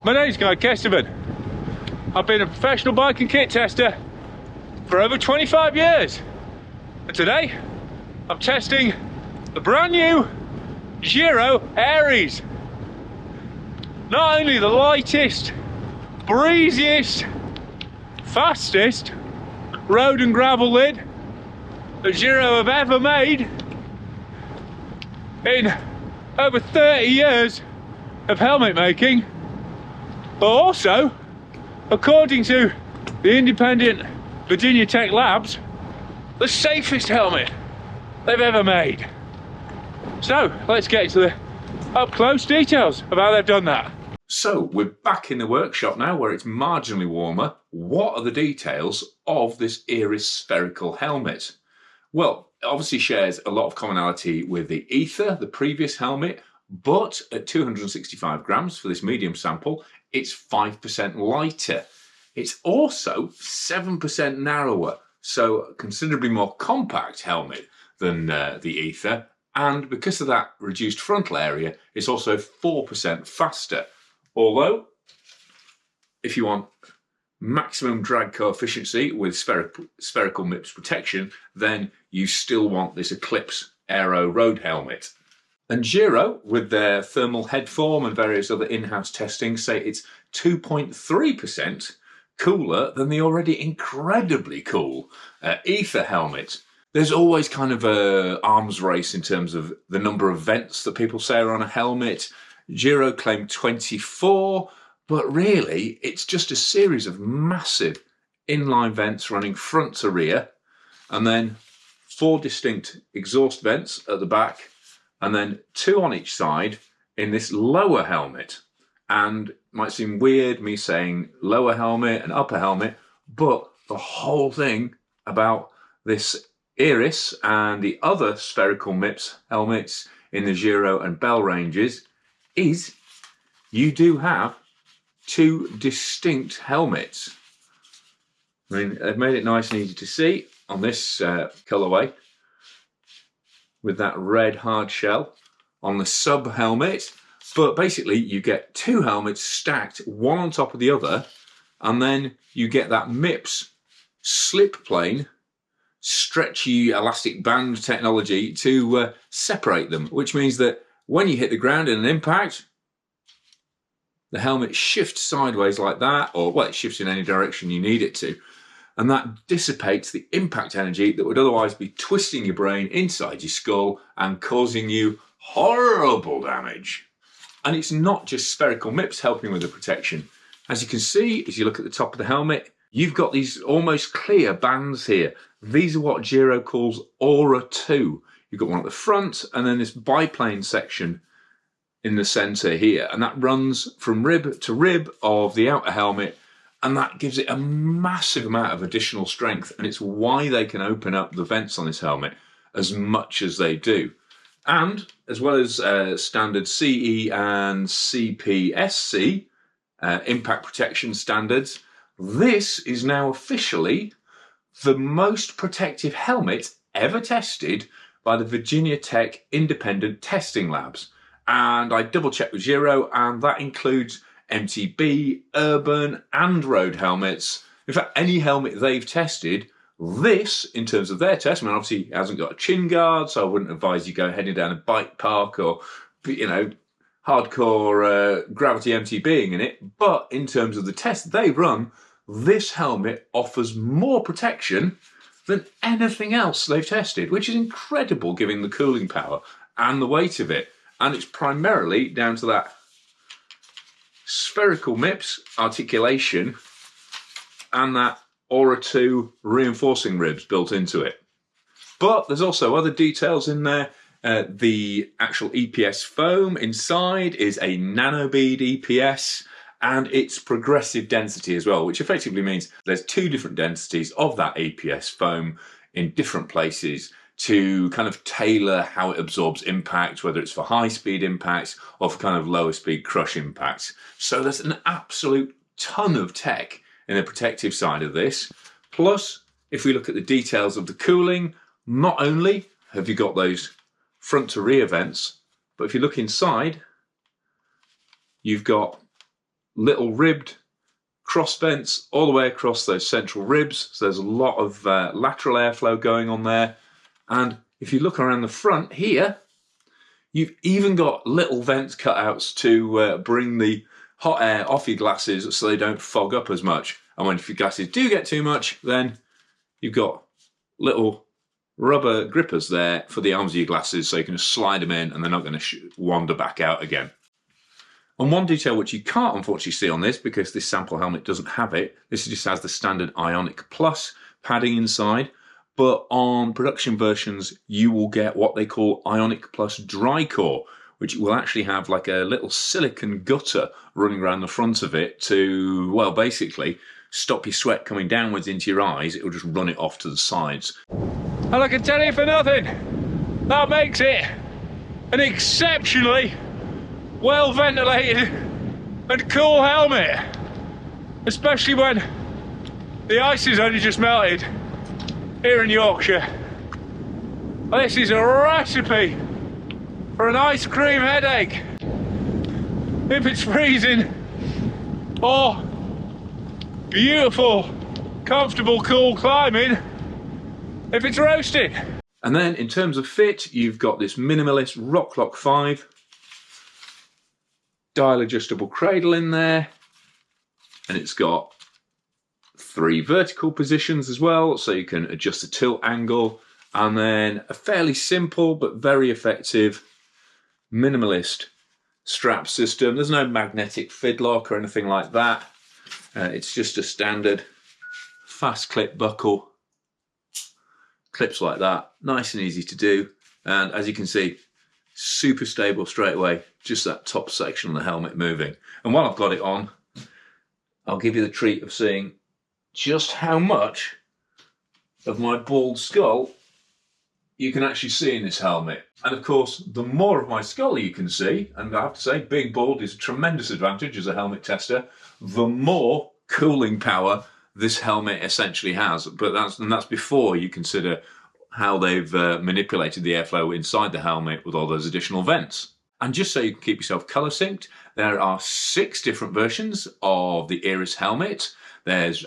My name's GuyKes. I've been a professional bike and kit tester for over 25 years. And today, I'm testing the brand new Giro Aries. Not only the lightest, breeziest, fastest road and gravel lid that Giro have ever made in over 30 years of helmet making, but also, according to the independent Virginia Tech Labs, the safest helmet they've ever made. So let's get into the up close details of how they've done that. So we're back in the workshop now where it's marginally warmer. What are the details of this Aries spherical helmet? Well, it obviously shares a lot of commonality with the Ether, the previous helmet, but at 265 grams for this medium sample, it's 5% lighter. It's also 7% narrower, so a considerably more compact helmet than the Ether, and because of that reduced frontal area, it's also 4% faster. Although, if you want maximum drag coefficiency with spherical MIPS protection, then you still want this Eclipse Aero road helmet. And Giro, with their thermal head form and various other in-house testing, say it's 2.3% cooler than the already incredibly cool Ether helmet. There's always kind of a arms race in terms of the number of vents that people say are on a helmet. Giro claimed 24, but really it's just a series of massive inline vents running front to rear, and then 4 distinct exhaust vents at the back, and then 2 on each side in this lower helmet. And it might seem weird me saying lower helmet and upper helmet, but the whole thing about this Aries and the other spherical MIPS helmets in the Giro and Bell ranges is you do have 2 distinct helmets. I mean, they've made it nice and easy to see on this colourway with that red hard shell on the sub helmet, but basically you get 2 helmets stacked one on top of the other, and then you get that MIPS slip plane stretchy elastic band technology to separate them, which means that when you hit the ground in an impact, the helmet shifts sideways like that, or well, it shifts in any direction you need it to, and that dissipates the impact energy that would otherwise be twisting your brain inside your skull and causing you horrible damage. And it's not just spherical MIPS helping with the protection. As you can see, as you look at the top of the helmet, you've got these almost clear bands here. These are what Giro calls Aura 2. You've got one at the front and then this biplane section in the center here, and that runs from rib to rib of the outer helmet, and that gives it a massive amount of additional strength, and it's why they can open up the vents on this helmet as much as they do. And as well as standard CE and CPSC impact protection standards, this is now officially the most protective helmet ever tested by the Virginia Tech Independent Testing Labs. And I double checked with Giro, and that includes MTB, urban and road helmets. In fact, any helmet they've tested, this, in terms of their test, I mean, obviously it hasn't got a chin guard, so I wouldn't advise you go heading down a bike park or, you know, hardcore gravity MTBing in it. But in terms of the test they run, this helmet offers more protection than anything else they've tested, which is incredible given the cooling power and the weight of it. And it's primarily down to that spherical MIPS articulation and that Aura 2 reinforcing ribs built into it. But there's also other details in there. The actual EPS foam inside is a nanobead EPS, and it's progressive density as well, which effectively means there's 2 different densities of that EPS foam in different places to kind of tailor how it absorbs impact, whether it's for high-speed impacts or for kind of lower-speed crush impacts. So there's an absolute ton of tech in the protective side of this. Plus, if we look at the details of the cooling, not only have you got those front-to-rear vents, but if you look inside, you've got little ribbed cross vents all the way across those central ribs. So there's a lot of lateral airflow going on there. And if you look around the front here, you've even got little vent cutouts to bring the hot air off your glasses so they don't fog up as much. And when if your glasses do get too much, then you've got little rubber grippers there for the arms of your glasses so you can just slide them in and they're not going to wander back out again. And one detail which you can't unfortunately see on this, because this sample helmet doesn't have it, this just has the standard Ionic Plus padding inside, but on production versions you will get what they call Ionic Plus Dry Core, which will actually have like a little silicone gutter running around the front of it to, well, basically stop your sweat coming downwards into your eyes. It will just run it off to the sides. And I can tell you for nothing, that makes it an exceptionally well ventilated and cool helmet, especially when the ice is only just melted here in Yorkshire. This is a recipe for an ice cream headache if it's freezing, or beautiful, comfortable, cool climbing if it's roasting. And then in terms of fit, you've got this Minimalist Rock Lock 5 dial adjustable cradle in there, and it's got 3 vertical positions as well, so you can adjust the tilt angle, and then a fairly simple but very effective Minimalist strap system. There's no magnetic fidlock or anything like that. It's just a standard fast clip buckle, clips like that, nice and easy to do, and as you can see, super stable straight away, just that top section of the helmet moving. And while I've got it on, I'll give you the treat of seeing just how much of my bald skull you can actually see in this helmet. And of course, the more of my skull you can see, and I have to say being bald is a tremendous advantage as a helmet tester, the more cooling power this helmet essentially has. But that's before you consider how they've manipulated the airflow inside the helmet with all those additional vents. And just so you can keep yourself color synced, there are 6 different versions of the Aries helmet. There's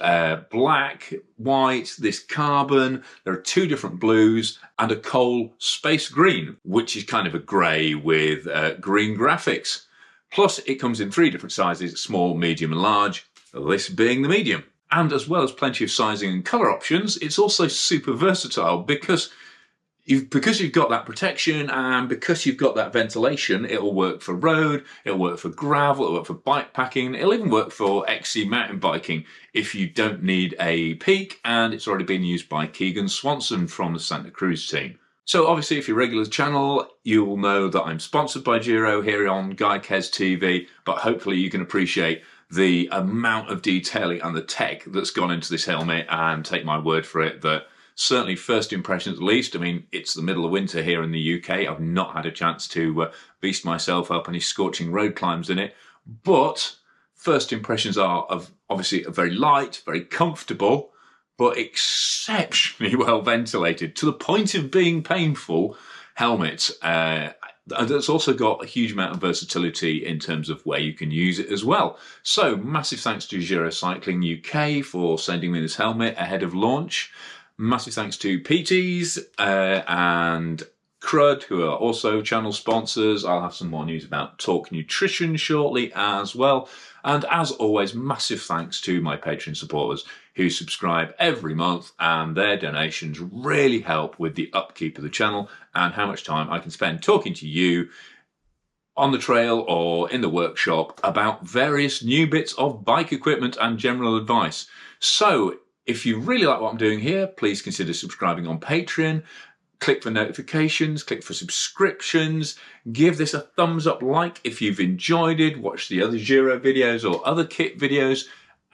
black, white, this carbon, there are 2 different blues, and a coal space green, which is kind of a grey with green graphics. Plus it comes in 3 different sizes, small, medium and large, this being the medium. And as well as plenty of sizing and colour options, it's also super versatile because you've got that protection and because you've got that ventilation. It'll work for road, it'll work for gravel, it'll work for bike packing, it'll even work for XC mountain biking if you don't need a peak, and it's already been used by Keegan Swanson from the Santa Cruz team. So obviously if you're regular to the channel, you'll know that I'm sponsored by Giro here on GuyKes TV, but hopefully you can appreciate the amount of detailing and the tech that's gone into this helmet, and take my word for it that certainly first impressions at least, I mean, it's the middle of winter here in the UK. I've not had a chance to beast myself up any scorching road climbs in it, but first impressions are of obviously a very light, very comfortable, but exceptionally well ventilated to the point of being painful helmet. That's also got a huge amount of versatility in terms of where you can use it as well. So massive thanks to Giro Cycling UK for sending me this helmet ahead of launch. Massive thanks to PTs and Crud, who are also channel sponsors. I'll have some more news about Talk Nutrition shortly as well. And as always, massive thanks to my Patreon supporters who subscribe every month, and their donations really help with the upkeep of the channel and how much time I can spend talking to you on the trail or in the workshop about various new bits of bike equipment and general advice. So if you really like what I'm doing here, please consider subscribing on Patreon. Click for notifications, click for subscriptions, give this a thumbs up like if you've enjoyed it, watch the other Giro videos or other kit videos,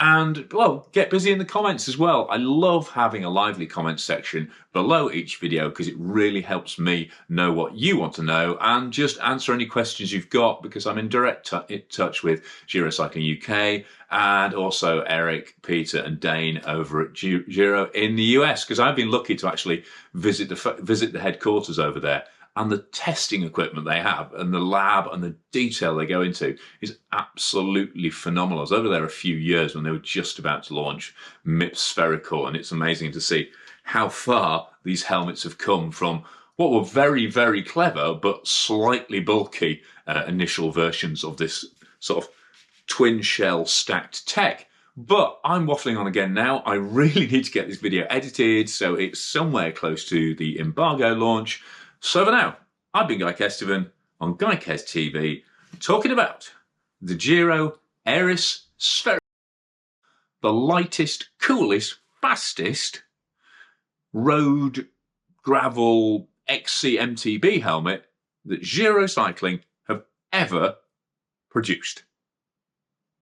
and, well, get busy in the comments as well. I love having a lively comment section below each video because it really helps me know what you want to know and just answer any questions you've got, because I'm in direct touch with Giro Cycling UK and also Eric, Peter and Dane over at Giro in the US, because I've been lucky to actually visit the headquarters over there. and the testing equipment they have and the lab and the detail they go into is absolutely phenomenal. I was over there a few years when they were just about to launch MIP Spherical, and it's amazing to see how far these helmets have come from what were very, very clever but slightly bulky initial versions of this sort of twin shell stacked tech. But I'm waffling on again now. I really need to get this video edited so it's somewhere close to the embargo launch. So for now, I've been GuyKes on GuyKes TV talking about the Giro Aries Spherical, the lightest, coolest, fastest road gravel XC MTB helmet that Giro Cycling have ever produced.